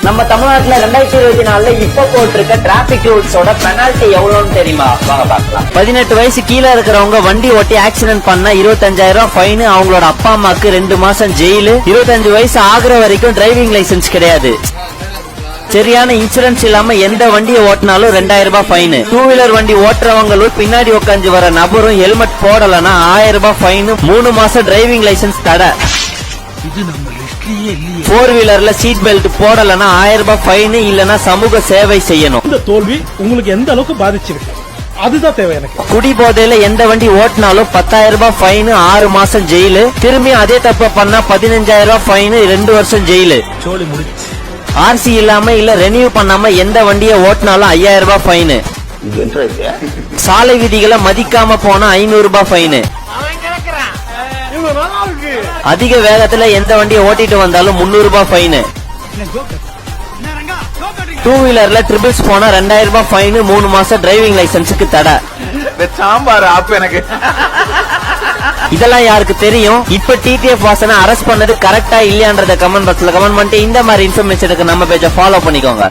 நம்ம தமிழ்நாட்டுல 2024 இப்ப போட்டிருக்க டிராபிக் ரூல்ஸோட பெனால்டி எவ்வளவுன்னு தெரியுமா? வாங்க பார்க்கலாம். 18 வயசு கீழே இருக்கிறவங்க வண்டி ஓட்டி ஆக்சிடென்ட் பண்ணா 25,000 ஃபைன், அவங்களோட அப்பா அம்மாக்கு 2 மாசம் ஜெயிலு. 25 வயசு ஆகுற வரைக்கும் டிரைவிங் லைசென்ஸ் கிடையாது. சரியான இன்சூரன்ஸ் இல்லாம எந்த வண்டியை ஓட்டினாலும் 2,000 ரூபாய் ஃபைன். 2 வீலர் வண்டி ஓட்டுறவங்களும் பின்னாடி உட்காந்து வர நபரும் ஹெல்மெட் போடலன்னா 1000 ரூபாய் ஃபைன், 3 மாசம் டிரைவிங் லைசென்ஸ் தடை. 4 வீலர்ல சீட் பெல்ட் போடலன்னா 1000 ரூபாய் ஃபைன், இல்லனா சமூக சேவை செய்யணும். இந்த தோல்வி உங்களுக்கு எந்த அளவுக்கு பாதிச்சிருக்கு அதுதான் தேவை எனக்கு. குடி போதையில எந்த வண்டி ஓட்டினாலும் 10,000 ரூபாய் ஃபைன், 6 மாசம் ஜெயிலு. திரும்பி அதே தப்ப பண்ணா 15,000 ரூபாய் ஃபைன், 2 வருஷம் ஜெயிலு. சோலி முடிச்சு. ஆர்சி இல்லாம இல்ல ரெனியூ பண்ணாம எந்த வண்டியை ஓட்டினாலும் 5,000 ரூபாய் ஃபைன். சாலை விதிகளை மதிக்காம போனா 500 ரூபாய் ஃபைன். அதிக வேகத்துல எந்த வண்டியை ஓட்டிட்டு வந்தாலும் 300 ரூபாய் ஃபைன். 2 வீலர்ல ட்ரிபிள்ஸ் போனா 2,000 ரூபாய் ஃபைன், 3 மாசம் டிரைவிங் லைசென்ஸுக்கு தடை. சாம்பார் ஆப் எனக்கு இதெல்லாம் யாருக்கு தெரியும்? இப்ப டிடிஎஃப் வாசனை அரெஸ்ட் பண்ணது கரெக்டா இல்லையான்றத கமெண்ட் பாக்ஸ்ல கமெண்ட் பண்ணிட்டு இந்த மாதிரி இன்ஃபர்மேஷனுக்கு நம்ம பேஜை ஃபாலோ பண்ணிக்கோங்க.